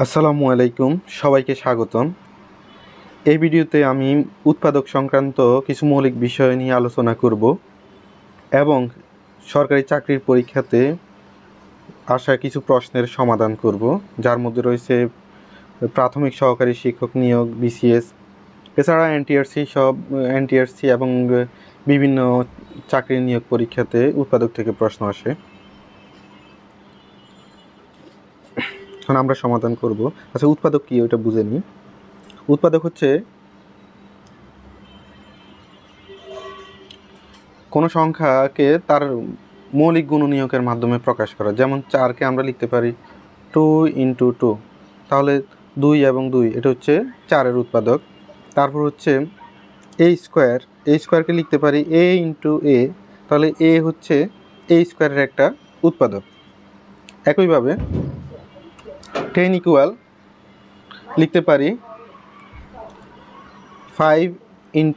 আসসালামু আলাইকুম, সবাইকে স্বাগতম। এই ভিডিওতে আমি উৎপাদক সংক্রান্ত কিছু মৌলিক বিষয় নিয়ে আলোচনা করব এবং সরকারি চাকরির পরীক্ষাতে আসা কিছু প্রশ্নের সমাধান করব, যার মধ্যে রয়েছে প্রাথমিক সহকারী শিক্ষক নিয়োগ, বিসিএস, এছাড়া এনটিআরসি এবং বিভিন্ন চাকরির নিয়োগ পরীক্ষাতে উৎপাদক থেকে প্রশ্ন আসে। এখন আমরা সমাধান করব। আচ্ছা, উৎপাদক কি ওটা বুঝে নিই। উৎপাদক হচ্ছে কোনো সংখ্যাকে তার মৌলিক গুণনীয়কের মাধ্যমে প্রকাশ করা। যেমন 4কে আমরা লিখতে পারি 2 × 2, তাহলে 2 এবং 2 এটা হচ্ছে 4-এর উৎপাদক। তারপর হচ্ছে a স্কোয়ারকে লিখতে পারি a × a, তাহলে a হচ্ছে a স্কোয়ারের একটা উৎপাদক। একইভাবে 10 ইকুয়াল লিখতে পারি 5 ×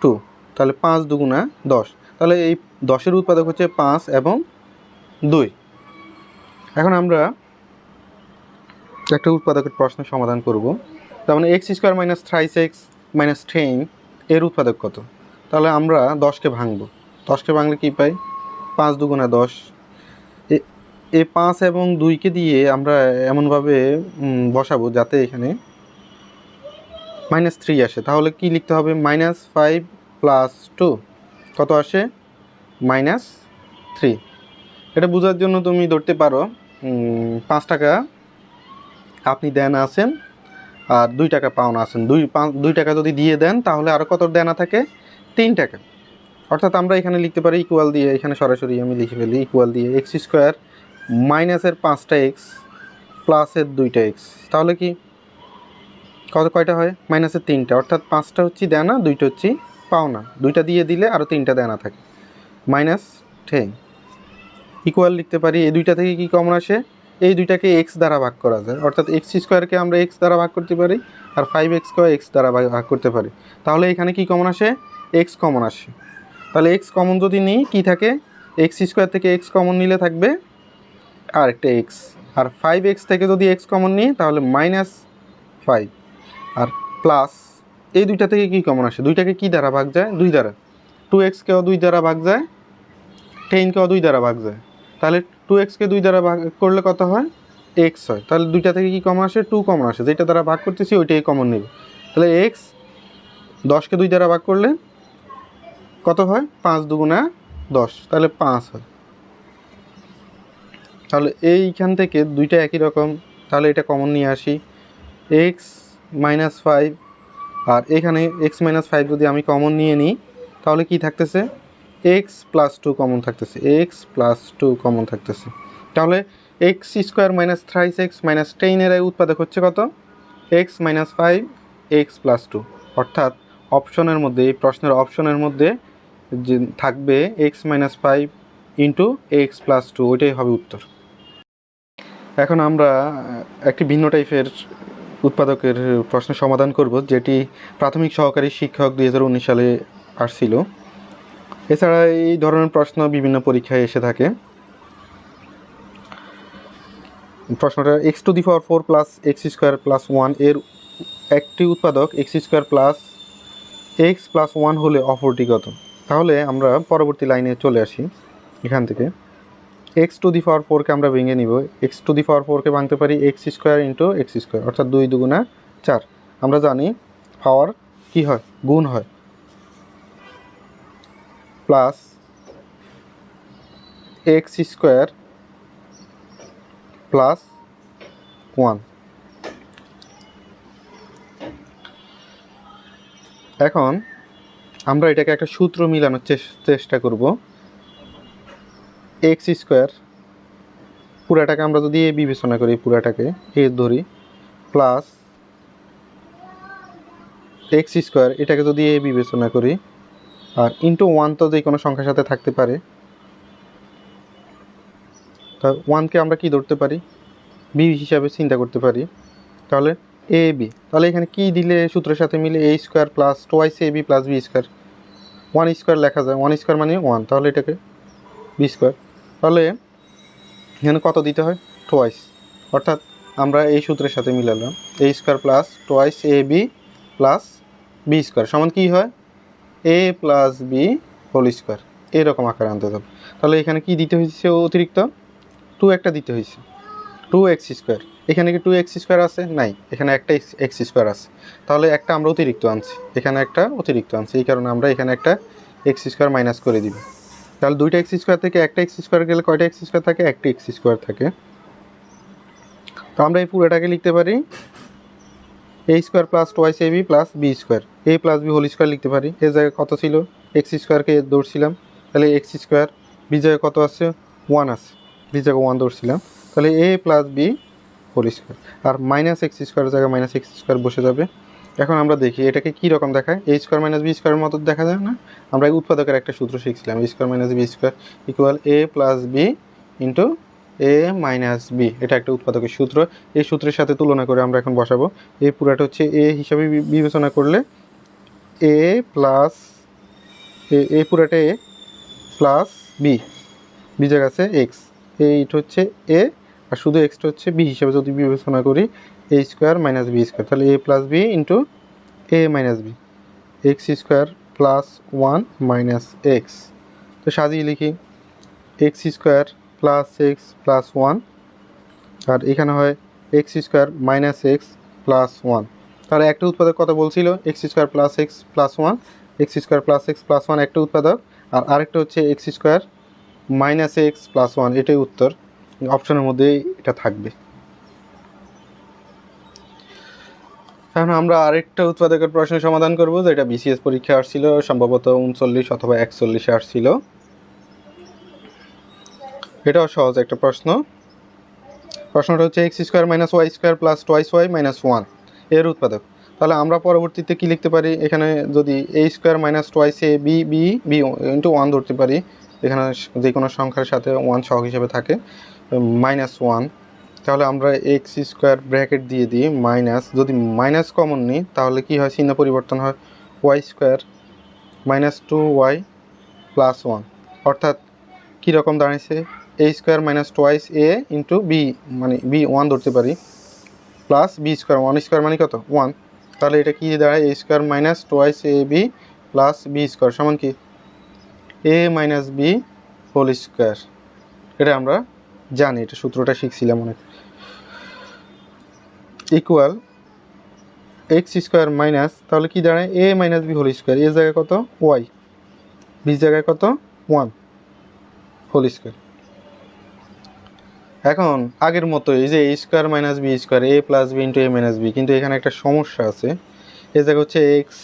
2, তাহলে 5 দুগুণা 10, তাহলে এই 10-এর উৎপাদক হচ্ছে 5 এবং 2। এখন আমরা একটা উৎপাদকের প্রশ্নের সমাধান করব। তার মানে x² - 3x - 10 এর উৎপাদক কত? তাহলে আমরা 10কে ভাঙব। 10কে ভাঙলে কী পাই? 5 দুগুণা 10। এই 5 এবং 2কে দিয়ে আমরা এমনভাবে বসাবো যাতে এখানে -3 আসে। তাহলে কি লিখতে হবে? -5 + 2 কত আসে? -3। এটা বোঝার জন্য তুমি ধরতে পারো 5 টাকা আপনি দেনা আছেন আর 2 টাকা পাওনা আছেন। 2 টাকা যদি দিয়ে দেন তাহলে আরও কত দেনা থাকে? 3 টাকা। অর্থাৎ আমরা এখানে লিখতে পারি ইকুয়াল দিয়ে, এখানে সরাসরি আমি লিখে ফেলি ইকুয়াল দিয়ে x² মাইনাসের 5টা x প্লাসের 2টা x, তাহলে কি কয়টা হয়? মাইনাসের 3টা, অর্থাৎ 5টা হচ্ছে দেনা, 2টা হচ্ছে পাওনা। 2টা দিয়ে দিলে আরও 3টা দেনা থাকে, -10 ইকুয়াল লিখতে পারি এই 2টা থেকে কি কমন আসে? এই 2টাকে x দ্বারা ভাগ করা যায়, অর্থাৎ x² আমরা x দ্বারা ভাগ করতে পারি আর 5x² x দ্বারা ভাগ করতে পারি। তাহলে এখানে কি কমন আসে? x কমন আসে। তাহলে x কমন যদি নিই কী থাকে? x² থেকে x কমন নিলে থাকবে আর একটা x, আর 5x থেকে যদি x কমন নিই তাহলে -5 আর প্লাস এই 2টা থেকে কি কমন আসে? 2টাকে কি দ্বারা ভাগ যায়? 2 দ্বারা। 2xকেও 2 দ্বারা ভাগ যায়, 10কেও 2 দ্বারা ভাগ যায়। তাহলে 2xকে 2 দ্বারা ভাগ করলে কত হয়? x হয়। তাহলে 2টা থেকে কি কমন আসে? 2 কমন আসে। যেটা দ্বারা ভাগ করতেছি ওইটাই কমন নেব। তাহলে x 10কে 2 দ্বারা ভাগ করলে কত হয়? 5 দুগুণা 10, তাহলে 5 হয়। তাহলে এইখান থেকে 2টা একই রকম, তাহলে এটা কমন নিয়ে আসি x - 5, আর এখানে x - 5 যদি আমি কমন নিয়ে নিই তাহলে কি থাকতেছে? x + 2 কমন থাকতেছে, x + 2 কমন থাকতেছে। তাহলে x² - 3x - 10 এর উৎপাদক হচ্ছে কত? x - 5 x + 2, অর্থাৎ অপশনের মধ্যে, এই প্রশ্নের অপশনের মধ্যে যে থাকবে x - 5 × x + 2, ওইটাই হবে উত্তর। এখন আমরা একটি ভিন্ন টাইপের উৎপাদকের প্রশ্নের সমাধান করব, যেটি প্রাথমিক সহকারী শিক্ষক 2019 সালে আসছিল। এছাড়া এই ধরনের প্রশ্ন বিভিন্ন পরীক্ষায় এসে থাকে। প্রশ্নটা x⁴ + x² + 1 এর একটি উৎপাদক x² + x + 1 হলে অপরটি কত? তাহলে আমরা পরবর্তী লাইনে চলে আসি। এখান থেকে x⁴কে আমরা ভেঙে নিব। x⁴কে ভাঙতে পারি x² × x², অর্থাৎ 2 দুগুণা 4। আমরা জানি পাওয়ার কি হয়? গুণ হয়। Plus x² + 1। এখন আমরা এটাকে একটা সূত্র মিলানোর চেষ্টা করব। x² পুরাটাকে আমরা যদি এ বিবেচনা করি, পুরাটাকে এ ধরি, প্লাস x² এটাকে যদি এ বিবেচনা করি, আর × 1 তো যে কোনো সংখ্যার সাথে থাকতে পারে, তা 1কে আমরা কি ধরতে পারি? b হিসাবে চিন্তা করতে পারি। তাহলে ab, তাহলে এখানে কি দিলে সূত্রের সাথে মিলে? a² + 2ab + b²। 1² লেখা যায়, 1² মানে 1, তাহলে এটাকে b²। তাহলে এখানে কত দিতে হয়? 2, অর্থাৎ আমরা এই সূত্রের সাথে মিলালাম, এ square plus twice A B plus B square সমান কী হয়, এ প্লাস বি হোল স্কোয়ার, এরকম আকারে আনতে হবে। তাহলে এখানে কি দিতে হয়েছে অতিরিক্ত, 2 একটা দিতে হয়েছে, 2x স্কোয়ার। এখানে কি 2x স্কোয়ার আছে? নাই, এখানে একটা এক্স স্কোয়ার আছে। তাহলে একটা আমরা অতিরিক্ত আনছি, এখানে একটা অতিরিক্ত আনছি, এই কারণে আমরা এখানে একটা এক্স স্কোয়ার মাইনাস করে দিব। তাহলে 2টা এক্স স্কোয়ার থেকে একটা এক্স স্কোয়ার গেলে কয়টা এক্স স্কোয়ার থাকে? একটা এক্স স্কোয়ার থাকে। তো আমরা এই পুরোটাকে লিখতে পারি এ square plus twice A B plus B square, A plus B whole square লিখতে পারি। এর জায়গায় কত ছিল? এক্স স্কোয়ারকে ধরছিলাম, তাহলে এক্স স্কোয়ার, বি জায়গায় কত আছে? 1 আছে, বি জায়গায় 1 ধরছিলাম, তাহলে A plus B whole square. R minus x স্কোয়ারের জায়গায় মাইনাস এক্স স্কোয়ার বসে যাবে। এখন আমরা দেখি এটাকে কী রকম দেখায়, এ স্কোয়ার মাইনাস বি স্কোয়ারের মতো দেখা যায় না? আমরা উৎপাদকের একটা সূত্র শিখছিলাম, A square minus B square equal A plus B into A minus B, এটা একটা উৎপাদকের সূত্র। এই সূত্রের সাথে তুলনা করে আমরা এখন বসাবো। এই পুরাটা হচ্ছে এ হিসাবে বিবেচনা করলে এ প্লাস এ পুরাটা এ প্লাস বি, বি জায়গা আছে এক্স, এইটা হচ্ছে এ আর শুধু এক্সটা হচ্ছে বি হিসাবে যদি বিবেচনা করি, A square minus B square, তাহলে A plus B into A minus B, X square plus 1 minus X. তো সাজিয়ে লিখি X square plus X plus 1, আর এখানে হয় X square minus X plus 1। তাহলে একটা উৎপাদক কথা বলছিল X square plus X plus 1, X square plus X plus 1 একটা উৎপাদক, আর আরেকটা হচ্ছে X square minus X plus 1, এটাই উত্তর, অপশনের মধ্যে এটা থাকবে। এখন আমরা আরেকটা উৎপাদকের প্রশ্নের সমাধান করব, যেটা বিসিএস পরীক্ষায় আসছিল, সম্ভবত 39 অথবা 41-এ আসছিল। এটাও সহজ একটা প্রশ্ন। প্রশ্নটা হচ্ছে X square minus Y square plus twice Y minus 1 এর উৎপাদক। তাহলে আমরা পরবর্তীতে কি লিখতে পারি, এখানে যদি এ square minus twice A B B B into 1 ধরতে পারি, এখানে যে কোনো সংখ্যার সাথে 1 সহগ হিসেবে থাকে, মাইনাস 1, তাহলে আমরা এক্স স্কোয়ার ব্র্যাকেট দিয়ে দিই মাইনাস, যদি মাইনাস কমন নিই তাহলে কি হয়, চিহ্ন পরিবর্তন হয়, Y square minus 2y plus 1, অর্থাৎ কীরকম দাঁড়িয়েছে, এ স্কোয়ার মাইনাস টোয়াইস এ ইন্টু বি, মানে বি 1 ধরতে পারি, প্লাস বি স্কোয়ার, 1 স্কোয়ার মানে কত 1, তাহলে এটা কি দাঁড়ায়, এ square minus twice A B plus B square সমান কি এ মাইনাস বি হোল স্কোয়ার। এটা আমরা জানি, এটা সূত্রটা শিখছিলাম অনেক। ইকুয়াল এক্স স্কোয়ার মাইনাস, তাহলে কি দাঁড়ায় এ মাইনাস বি হোল স্কোয়ার, এর জায়গায় কত ওয়াই, বি জায়গায় কত 1 হোল স্কোয়ার। এখন আগের মতো এই যে এ square minus B square, A plus B into A minus B, কিন্তু এখানে একটা সমস্যা আছে, এ জায়গা হচ্ছে এক্স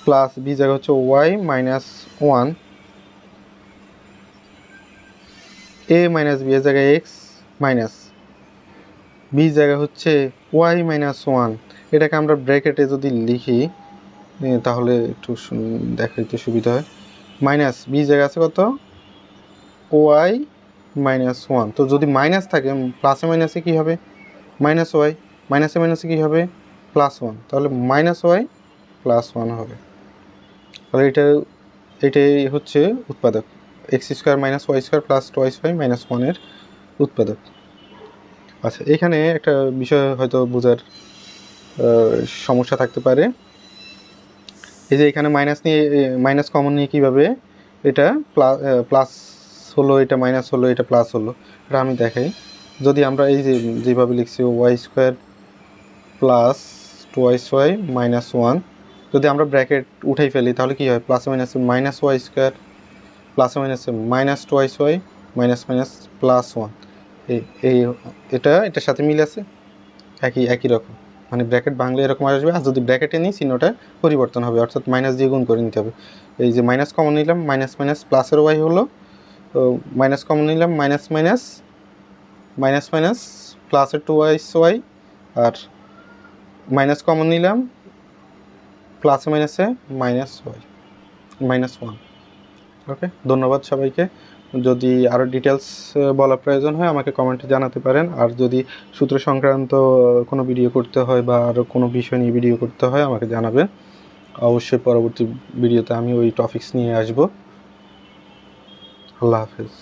প্লাস বি জায়গা হচ্ছে ওয়াই মাইনাস 1, এ মাইনাস বি এর জায়গায় এক্স মাইনাস বি জায়গা হচ্ছে ওয়াই মাইনাস 1, এটাকে আমরা ব্র্যাকেটে যদি লিখি তাহলে একটু দেখাইতে সুবিধা হয়, মাইনাস বি জায়গা আছে কত ওয়াই মাইনাস 1, তো যদি মাইনাস থাকে প্লাসে মাইনাসে কী হবে, মাইনাস ওয়াই, মাইনাসে মাইনাসে কী হবে প্লাস 1, তাহলে মাইনাস ওয়াই প্লাস 1 হবে। তাহলে এটাই হচ্ছে উৎপাদক, X square minus Y square plus twice Y minus 1-এর উৎপাদক। আচ্ছা, এখানে একটা বিষয় হয়তো বোঝার সমস্যা থাকতে পারে, এই যে এখানে মাইনাস নিয়ে মাইনাস কমন নিয়ে কীভাবে এটা প্লাস হলো, এটা মাইনাস হলো, এটা প্লাস হলো, এটা আমি দেখাই। যদি আমরা এই যে যেভাবে লিখছি Y square plus twice Y minus 1, যদি আমরা ব্র্যাকেট উঠাই ফেলি তাহলে কী হয়, প্লাসে মাইনাসে মাইনাস ওয়াই স্কোয়ার প্লাসে মাইনাসে minus twice Y minus minus plus 1, এই এটার সাথে মিল আছে, একই রকম, মানে ব্র্যাকেট ভাঙলে এরকম আসবে, আর যদি ব্র্যাকেটে নিই চিহ্নটা পরিবর্তন হবে, অর্থাৎ মাইনাস দিয়ে গুণ করে নিতে হবে। এই যে মাইনাস কমন নিলাম, মাইনাস মাইনাস প্লাসের ওয়াই হলো, তো মাইনাস কমন নিলাম, মাইনাস মাইনাস মাইনাস মাইনাস প্লাসের 2y ওয়াই, আর মাইনাস কমন নিলাম, প্লাসে মাইনাসে মাইনাস ওয়াই মাইনাস 1। ওকে, ধন্যবাদ সবাইকে। যদি আরও ডিটেলস বলার প্রয়োজন হয় আমাকে কমেন্টে জানাতে পারেন, আর যদি সূত্র সংক্রান্ত কোনো ভিডিও করতে হয় বা আরও কোনো বিষয় নিয়ে ভিডিও করতে হয় আমাকে জানাবেন, অবশ্যই পরবর্তী ভিডিওতে আমি ওই টপিকস নিয়ে আসব। আল্লাহ হাফেজ।